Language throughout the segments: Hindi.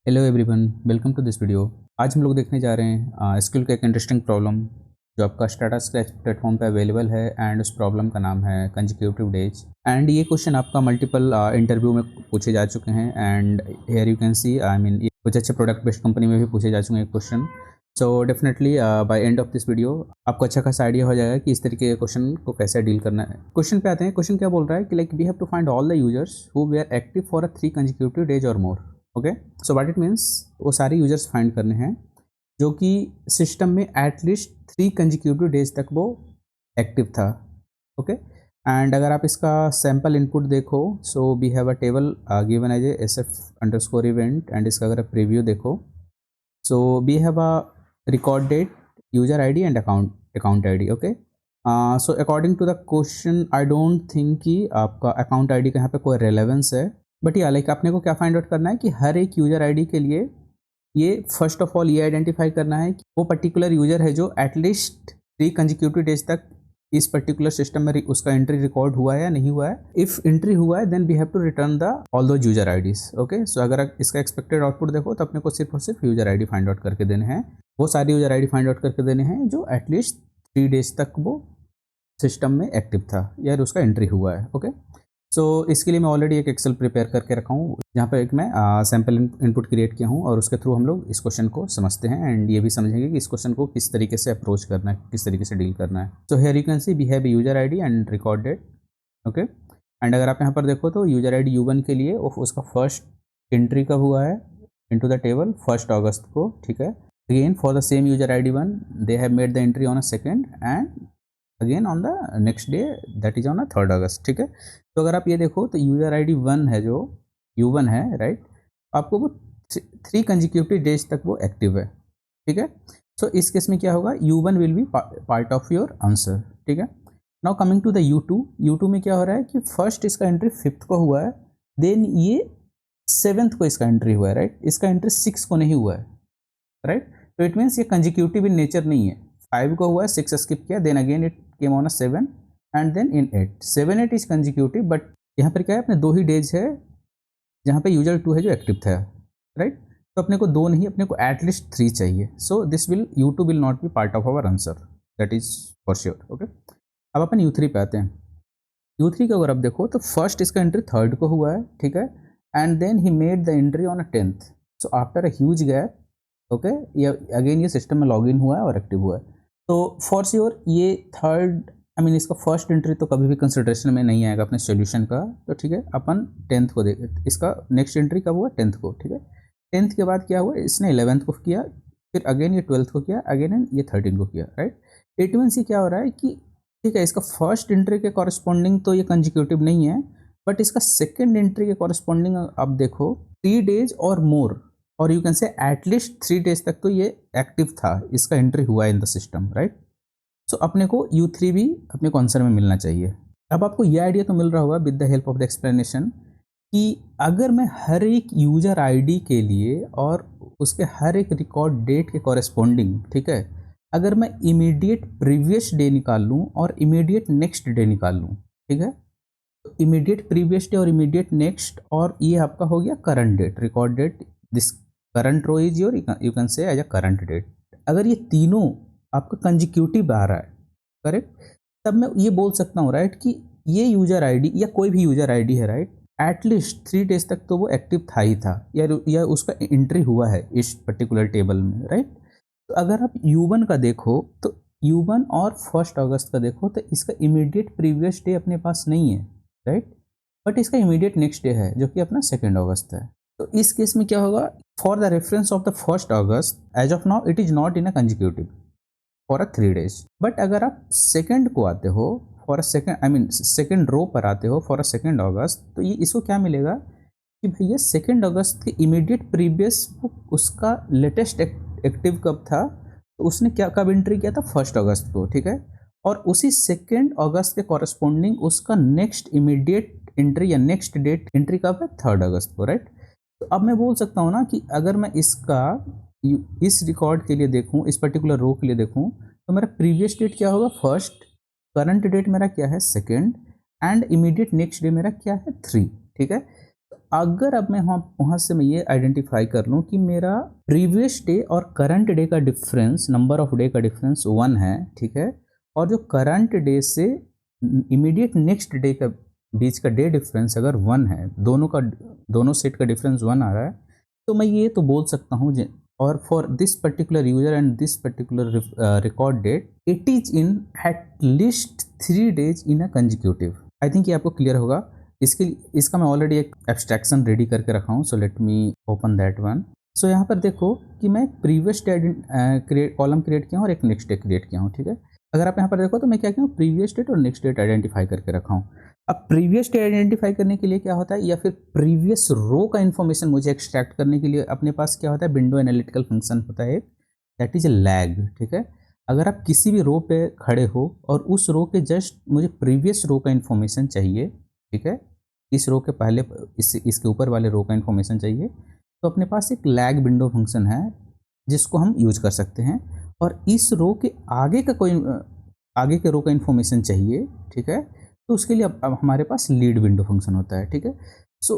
Hello everyone, welcome to this video. आज हम लोग देखने जा रहे हैं एसक्यूएल का एक इंटरेस्टिंग प्रॉब्लम जो आपका स्टाटा स्क्रैच प्लेटफॉर्म पे अवेलेबल है एंड उस प्रॉब्लम का नाम है कंसेक्यूटिव डेज। एंड ये क्वेश्चन आपका मल्टीपल इंटरव्यू में पूछे जा चुके हैं and here you can C I mean कुछ अच्छे प्रोडक्ट बेस्ड कंपनी में भी पूछे जा चुके हैं question. So definitely by end of this video आपको अच्छा खासा आइडिया हो जाएगा कि इस तरीके के क्वेश्चन को कैसे डील करना है। क्वेश्चन पे आते हैं। क्वेश्चन क्या बोल रहा है कि like we have to find all the users who were active for 3 consecutive days और more. Okay, so what it means, वो सारे यूजर्स फाइंड करने हैं जो कि सिस्टम में एटलीस्ट 3 कंसेक्यूटिव डेज तक वो एक्टिव था। ओके, एंड अगर आप इसका सैम्पल इनपुट देखो, so we have a table given as S F underscore event and इसका अगर आप प्रीव्यू देखो, so we have a record date, user I D and account I D. Okay, so according to the question I don't think कि आपका अकाउंट आई डी का यहाँ पे कोई रेलेवेंस है, बट या लाइक अपने को क्या फाइंड आउट करना है कि हर एक यूजर आईडी के लिए ये फर्स्ट ऑफ ऑल ये आइडेंटिफाई करना है कि वो पर्टिकुलर यूजर है जो एटलीस्ट 3 कंसेक्यूटिव डेज तक इस पर्टिकुलर सिस्टम में उसका एंट्री रिकॉर्ड हुआ है या नहीं हुआ है। इफ एंट्री हुआ है then we have to return the all दो यूजर आईडीज। ओके, सो अगर आप इसका एक्सपेक्टेड आउटपुट देखो तो अपने को सिर्फ और सिर्फ यूजर आईडी फाइंड आउट करके देने हैं, वो सारी यूजर आईडी फाइंड आउट करके देने हैं जो एटलीस्ट 3 डेज तक वो सिस्टम में एक्टिव था या उसका एंट्री हुआ है। ओके, सो इसके लिए मैं ऑलरेडी एक एक्सेल प्रिपेयर करके रखा हूँ जहाँ पर एक मैं सैम्पल इनपुट क्रिएट किया हूँ और उसके थ्रू हम लोग इस क्वेश्चन को समझते हैं एंड ये भी समझेंगे कि इस क्वेश्चन को किस तरीके से अप्रोच करना है, किस तरीके से डील करना है। So here you can see we have user ID and record date. Okay, and अगर आप यहाँ पर देखो तो यूजर आईडी U1 के लिए उसका फर्स्ट एंट्री कब हुआ है इनटू द टेबल 1 अगस्त को। ठीक है, again for the same user ID 1 they have made the entry on a second and again on the next day that is on a 3 अगस्त। ठीक है, तो अगर आप ये देखो तो यूजर आईडी 1 है जो U1 है, राइट, आपको वो 3 कंसेक्यूटिव डेज तक वो एक्टिव है। ठीक है, सो इस केस में क्या होगा, U1 will be part of your answer. ठीक है, now coming to the U2 में क्या हो रहा है कि फर्स्ट इसका एंट्री 5th को हुआ है, देन ये 7th को इसका एंट्री हुआ है, राइट, इसका एंट्री 6 को नहीं हुआ है, राइट, तो इट मीन्स ये कंसेक्यूटिव इन नेचर नहीं है। 5 को हुआ है, 6 स्किप किया, then again it came on a 7 and then in 8। 7 8 is consecutive, but यहाँ पर क्या है, अपने 2 ही डेज है जहाँ पे यूजर 2 है जो एक्टिव था, राइट, तो अपने को 2 नहीं, अपने को एटलीस्ट 3 चाहिए। So this will U2 will not be part of our answer, that is for sure. Okay, अब अपन U3 पे आते हैं। U3 का अगर आप देखो तो फर्स्ट इसका एंट्री 3rd को हुआ है, ठीक है, and then he made the entry on a 10th। So after a huge gap, okay, ये अगेन ये सिस्टम में लॉग इन हुआ है और एक्टिव हुआ है। तो फॉर श्योर ये थर्ड आई मीन इसका फर्स्ट एंट्री तो कभी भी कंसिडरेशन में नहीं आएगा अपने सॉल्यूशन का। तो ठीक है, अपन 10th को देख, इसका नेक्स्ट एंट्री कब हुआ, 10th को। ठीक है, 10th के बाद क्या हुआ, इसने 11th को किया, फिर अगेन ये 12th को किया, अगेन ये 13 को किया, राइट। इट मीन्स ये क्या हो रहा है कि ठीक है, इसका फर्स्ट एंट्री के कॉरस्पॉन्डिंग तो ये कंसेक्यूटिव नहीं है, बट इसका सेकेंड एंट्री के कॉरस्पॉन्डिंग आप देखो 3 डेज और मोर, और यू कैन से एटलीस्ट 3 डेज तक तो ये एक्टिव था, इसका एंट्री हुआ इन द सिस्टम, राइट। सो अपने को U3 भी अपने को आंसर में मिलना चाहिए। अब आपको ये आइडिया तो मिल रहा होगा with the help of the explanation कि अगर मैं हर एक यूजर आईडी के लिए और उसके हर एक रिकॉर्ड डेट के कॉरेस्पॉन्डिंग, ठीक है, अगर मैं इमीडिएट प्रीवियस डे निकाल लूँ और इमीडिएट नेक्स्ट डे निकाल लूँ, ठीक है, तो इमीडिएट प्रीवियस डे और इमीडिएट नेक्स्ट, और ये आपका हो गया current date, record date, this current row is your, you can say as a current date. अगर ये तीनों आपका कंसेक्यूटिव आ रहा है, करेक्ट, तब मैं ये बोल सकता हूँ, राइट, कि ये यूजर आईडी या कोई भी यूजर आईडी है, राइट, एटलीस्ट 3 डेज तक तो वो एक्टिव था ही था, या उसका एंट्री हुआ है इस पर्टिकुलर टेबल में, राइट। तो अगर आप U1 का देखो तो U1 और 1 अगस्त का देखो तो इसका इमीडिएट प्रीवियस डे अपने पास नहीं है, राइट, बट इसका इमीडिएट नेक्स्ट डे है जो कि अपना 2 अगस्त है। तो इस केस में क्या होगा, for the reference of the 1 August as of now it is not in a consecutive for a 3 days, but अगर आप सेकेंड को आते हो for a second I mean second row पर आते हो फॉर अ 2 अगस्त, तो ये इसको क्या मिलेगा कि भैया 2 अगस्त के इमीडिएट प्रीवियस उसका लेटेस्ट एक्टिव कब था, तो उसने क्या कब एंट्री किया था, 1 अगस्त को, ठीक है, और उसी 2 अगस्त के कॉरस्पॉन्डिंग उसका नेक्स्ट इमीडिएट एंट्री या नेक्स्ट डेट एंट्री कब है, 3 अगस्त को, राइट। तो अब मैं बोल सकता हूँ ना कि अगर मैं इसका इस रिकॉर्ड के लिए देखूँ, इस पर्टिकुलर रो के लिए देखूँ, तो मेरा प्रीवियस डेट क्या होगा, 1st, करंट डेट मेरा क्या है, 2nd, and immediate next day मेरा क्या है, 3, ठीक है। अगर अब मैं वहाँ से मैं ये आइडेंटिफाई कर लूँ कि मेरा प्रीवियस डे और करंट डे का डिफरेंस, नंबर ऑफ डे का डिफरेंस 1 है, ठीक है, और जो करंट डे से इमीडिएट नेक्स्ट डे का बीच का डे डिफरेंस अगर 1 है, दोनों सेट का डिफरेंस 1 आ रहा है, तो मैं ये तो बोल सकता हूँ और for this particular user and this particular record date it is in at 3 days in a consecutive. I think ये आपको क्लियर होगा। इसका मैं ऑलरेडी एक एब्स्ट्रैक्शन रेडी करके रखा हूँ, so let me open that one. So यहाँ पर देखो कि मैं प्रीवियस डे कॉलम क्रिएट किया हूँ और एक नेक्स्ट डे क्रिएट किया हूँ, ठीक है। अगर आप यहाँ पर देखो तो मैं क्या किया हूँ, प्रीवियस डेट और नेक्स्ट डेट आइडेंटिफाई करके रखा हूँ। अब प्रीवियस डे आइडेंटिफाई करने के लिए क्या होता है, या फिर प्रीवियस रो का इन्फॉर्मेशन मुझे एक्सट्रैक्ट करने के लिए अपने पास क्या होता है, विंडो एनालिटिकल फंक्शन होता है, दैट इज ए लैग, ठीक है। अगर आप किसी भी रो पे खड़े हो और उस रो के जस्ट मुझे प्रीवियस रो का इन्फॉर्मेशन चाहिए, ठीक है, इस रो के पहले इसके ऊपर वाले रो का इन्फॉर्मेशन चाहिए, तो अपने पास एक लैग विंडो फंक्शन है जिसको हम यूज कर सकते हैं। और इस रो के आगे के रो का इन्फॉर्मेशन चाहिए, ठीक है, तो उसके लिए अब हमारे पास लीड विंडो फंक्शन होता है, ठीक है। सो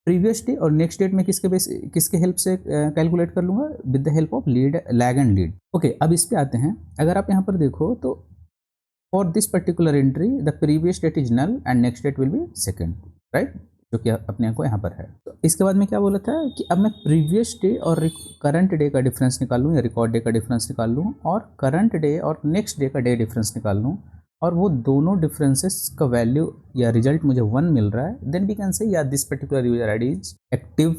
प्रीवियस डे और नेक्स्ट डेट में किसके हेल्प से कैलकुलेट कर लूँगा, with the help of lag and lead. Okay, अब इस पे आते हैं। अगर आप यहाँ पर देखो तो for this particular entry the previous date is null and next date will be second, right, जो कि अपने को यहाँ पर है। तो इसके बाद में क्या बोला था कि अब मैं प्रीवियस डे और करंट डे का डिफरेंस निकाल लूँ या रिकॉर्ड डे का डिफरेंस निकाल लूँ और करंट डे और नेक्स्ट डे का डे डिफरेंस निकाल लूँ और वो दोनों डिफरेंसेस का वैल्यू या रिजल्ट मुझे 1 मिल रहा है, देन वी कैन से या this particular user ID is active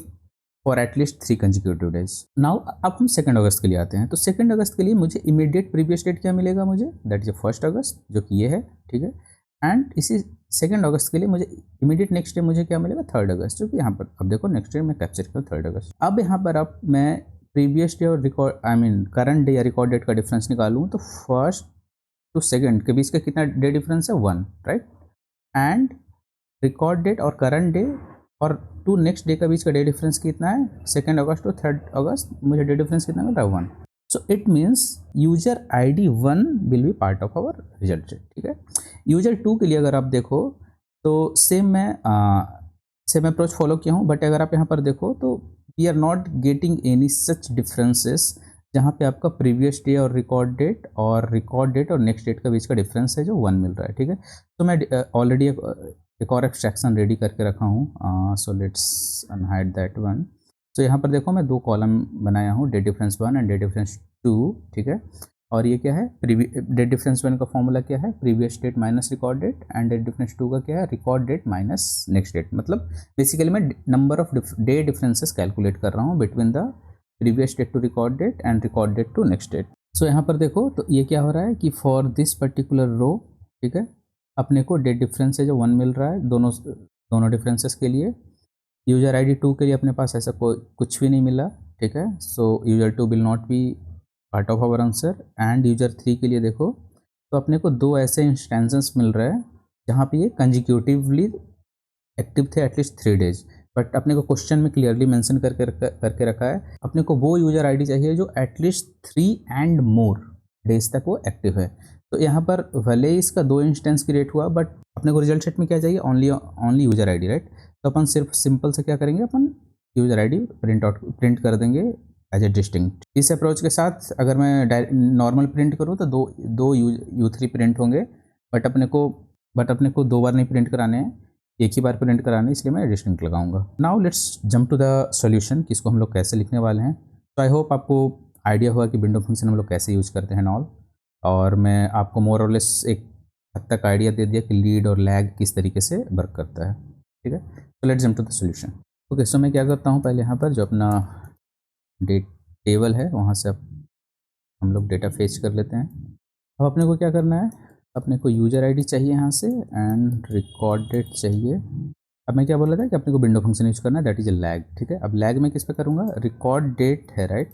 for at least 3 consecutive days. Now अब हम 2 अगस्त के लिए आते हैं। तो 2 अगस्त के लिए मुझे इमीडिएट प्रीवियस डेट क्या मिलेगा, मुझे दैट इज 1 अगस्त, जो कि ये है, ठीक है। एंड इसी 2 अगस्त के लिए मुझे इमीडिएट नेक्स्ट डे मुझे क्या मिलेगा, 3 अगस्त, जो कि यहाँ पर अब देखो नेक्स्ट डे मैं कैप्चर किया 3 अगस्त। अब यहाँ पर अब मैं प्रीवियस डे और करंट डे या रिकॉर्ड डेट का डिफरेंस निकालूँ तो 1st to 2nd के बीच का कितना डे डिफरेंस है, 1, राइट। एंड रिकॉर्ड डेट और करंट डे और टू नेक्स्ट डे का बीच का डे डिफरेंस कितना है, 2 अगस्त टू 3 अगस्त, मुझे डे डिफरेंस कितना मिल रहा है, 1। So it means user ID 1 will be part of our result set, ठीक है। यूजर 2 के लिए अगर आप देखो तो सेम अप्रोच फॉलो किया हूँ, बट अगर आप यहाँ पर देखो तो we are not getting any such differences जहाँ पे आपका प्रीवियस डे और रिकॉर्ड डेट और नेक्स्ट डेट का बीच का डिफरेंस है जो 1 मिल रहा है, ठीक है। तो मैं ऑलरेडी एक और एब्स्ट्रैक्शन रेडी करके रखा हूँ, so let's unhide that one. तो यहाँ पर देखो मैं 2 कॉलम बनाया हूँ, date difference 1 and date difference 2, ठीक है। और ये क्या है, डेट डिफरेंस 1 का फॉर्मूला क्या है, previous date minus record date, and date difference 2 का क्या है, record date minus next date. मतलब बेसिकली मैं number of day differences calculate कर रहा हूँ between the previous date to record date and record date to next date. So यहाँ पर देखो तो ये क्या हो रहा है कि फॉर दिस पर्टिकुलर रो, ठीक है, अपने को डेट डिफरेंस है जो 1 मिल रहा है दोनों डिफरेंसेस के लिए। यूजर ID 2 के लिए अपने पास ऐसा कोई कुछ भी नहीं मिला, ठीक है। So user 2 will not be part of our answer. And user 3 के लिए देखो तो अपने को 2 ऐसे इंस्टेंसेस मिल रहे हैं जहाँ पे ये कंजिक्यूटिवली एक्टिव थे एटलीस्ट 3 days, बट अपने को क्वेश्चन में क्लियरली मेंशन करके रखा है अपने को वो यूजर ID चाहिए जो एटलीस्ट 3 एंड मोर डेज तक वो एक्टिव है। तो यहाँ पर भले ही इसका 2 इंस्टेंस क्रिएट हुआ, बट अपने को रिजल्ट सेट में क्या चाहिए, ओनली यूजर ID, राइट। तो अपन सिर्फ सिंपल से क्या करेंगे, अपन यूजर ID प्रिंट कर देंगे एज ए डिस्टिंक्ट। इस अप्रोच के साथ अगर मैं नॉर्मल प्रिंट करूँ तो दो U3 प्रिंट होंगे, बट अपने को 2 बार नहीं प्रिंट कराने हैं, एक ही बार प्रिंट कराने, इसलिए मैं डिस्टिंक्ट लगाऊंगा। Now let's jump to the solution कि इसको हम लोग कैसे लिखने वाले हैं। तो आई होप आपको आइडिया हुआ कि विंडो फंक्शन हम लोग कैसे यूज़ करते हैं नॉल, और मैं आपको मोर और लेस एक हद तक आइडिया दे दिया कि लीड और लैग किस तरीके से वर्क करता है, ठीक है। तो let's jump to the solution. Okay, so मैं क्या करता हूँ, पहले यहाँ पर जो अपना डेट टेबल है वहाँ से अब हम लोग डेटा फेच कर लेते हैं। अब अपने को क्या करना है, अपने को यूजर ID चाहिए यहाँ से एंड रिकॉर्ड डेट चाहिए। अब मैं क्या बोल रहा था कि अपने को विंडो फंक्शन यूज करना है, दैट इज ए लैग, ठीक है। अब लैग में किस पे करूँगा, रिकॉर्ड डेट है, राइट।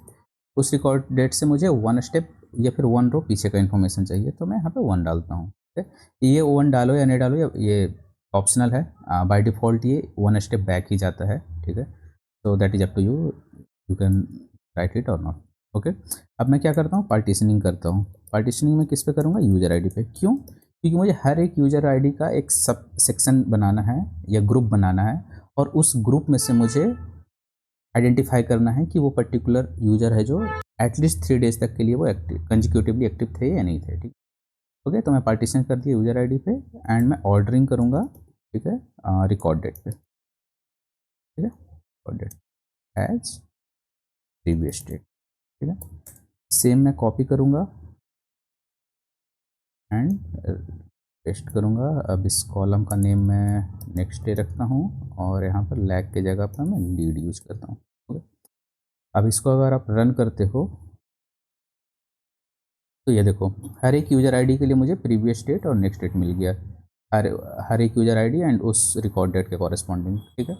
उस रिकॉर्ड डेट से मुझे 1 स्टेप या फिर 1 रो पीछे का इन्फॉर्मेशन चाहिए, तो मैं यहाँ पे 1 डालता हूँ, ठीक है। ये 1 डालो या नहीं डालो ये ऑप्शनल है, बाय डिफ़ॉल्ट ये 1 स्टेप बैक ही जाता है, ठीक है। तो that is up to you, you can write it और नॉट, ओके। अब मैं क्या करता हूँ, पार्टीशनिंग करता हूँ। पार्टीशनिंग में किस पे करूँगा, यूजर ID पे। क्यों, क्योंकि मुझे हर एक यूजर ID का एक सब सेक्शन बनाना है या ग्रुप बनाना है, और उस ग्रुप में से मुझे आइडेंटिफाई करना है कि वो पर्टिकुलर यूज़र है जो एटलीस्ट 3 डेज तक के लिए वो एक्टिव कंजिक्यूटिवली एक्टिव थे या नहीं थे। ठीक, ओके। तो मैं पार्टीशन कर दिया यूज़र आईडी पे एंड मैं ऑर्डरिंग करूँगा, ठीक है, रिकॉर्ड डेट पे, ठीक है, record date as previous date, ठीक है। सेम मैं कॉपी करूँगा एंड पेस्ट करूँगा। अब इस कॉलम का नेम मैं नेक्स्ट डे रखता हूँ और यहाँ पर लैग के जगह पर मैं लीड यूज करता हूँ, ओके। अब इसको अगर आप रन करते हो तो ये देखो हर एक यूज़र आईडी के लिए मुझे प्रीवियस डेट और नेक्स्ट डेट मिल गया, हर हर एक यूज़र आईडी एंड उस रिकॉर्ड डेट के कॉरेस्पॉन्डिंग, ठीक है।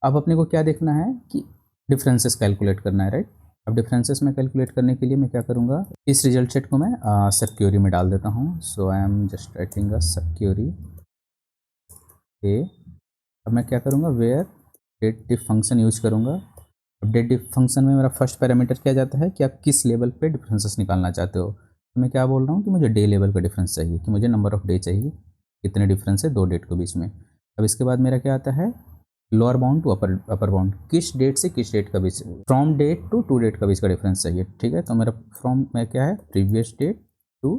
अब अपने को क्या देखना है कि डिफरेंसेस कैलकुलेट करना है, राइट। अब डिफरेंसेस में कैलकुलेट करने के लिए मैं क्या करूँगा, इस रिजल्ट सेट को मैं सब क्यूरी में डाल देता हूँ। So I am just writing a subquery A. अब मैं क्या करूँगा, where date diff function use करूँगा। अब डेट डिफ फंक्शन में मेरा फर्स्ट पैरामीटर क्या जाता है कि आप किस लेवल पे डिफरेंसेस निकालना चाहते हो। तो मैं क्या बोल रहा हूँ कि मुझे डे लेवल का डिफरेंस चाहिए, कि मुझे नंबर ऑफ डे चाहिए, कितने डिफरेंस है 2 डेट के बीच में। अब इसके बाद मेरा क्या आता है, lower bound to upper bound, किस डेट से किस डेट का बीच, फ्रॉम डेट टू डेट का बीच का डिफरेंस चाहिए, ठीक है। तो मेरा फ्रॉम में क्या है, previous date to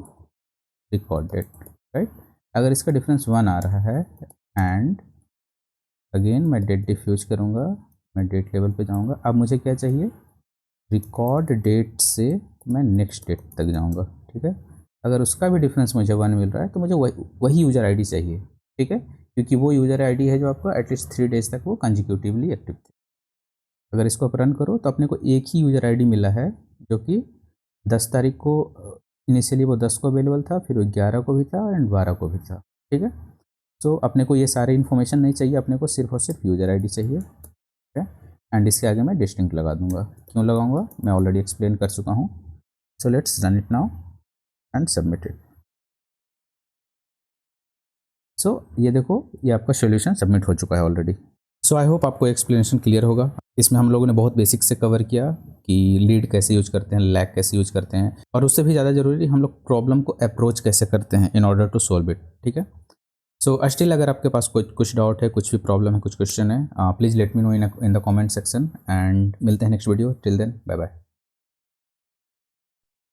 record date, right. अगर इसका डिफरेंस 1 आ रहा है एंड अगेन मैं डेट डिफ्यूज करूँगा, मैं डेट लेवल पे जाऊँगा। अब मुझे क्या चाहिए, रिकॉर्ड डेट से मैं नेक्स्ट डेट तक जाऊँगा, ठीक है। अगर उसका भी डिफरेंस मुझे 1 मिल रहा है तो मुझे वही यूज़र आईडी चाहिए, ठीक है, क्योंकि वो यूज़र आईडी है जो आपको एटलीस्ट 3 डेज तक वो कंजिक्यूटिवली एक्टिव थे। अगर इसको आप रन करो तो अपने को एक ही यूज़र आईडी मिला है जो कि 10 तारीख को इनिशियली वो 10 को अवेलेबल था, फिर वो 11 को भी था एंड 12 को भी था, ठीक है। तो अपने को ये सारे इन्फॉर्मेशन नहीं चाहिए, अपने को सिर्फ और सिर्फ यूज़र आईडी चाहिए, ठीक है। एंड इसके आगे मैं डिस्टिंक्ट लगा दूंगा। क्यों लगाऊंगा, मैं ऑलरेडी एक्सप्लेन कर चुका हूँ। So let's run it now and submit it. So ये देखो, ये आपका सोल्यूशन सबमिट हो चुका है ऑलरेडी। सो आई होप आपको एक्सप्लेनेशन क्लियर होगा। इसमें हम लोगों ने बहुत बेसिक से कवर किया कि लीड कैसे यूज करते हैं, लैग कैसे यूज करते हैं, और उससे भी ज़्यादा ज़रूरी हम लोग प्रॉब्लम को अप्रोच कैसे करते हैं in order to solve it, ठीक है। सो स्टिल अगर आपके पास कुछ डाउट है, कुछ भी प्रॉब्लम है, कुछ क्वेश्चन है, please let me know in the comment section and मिलते हैं next video. Till then bye bye.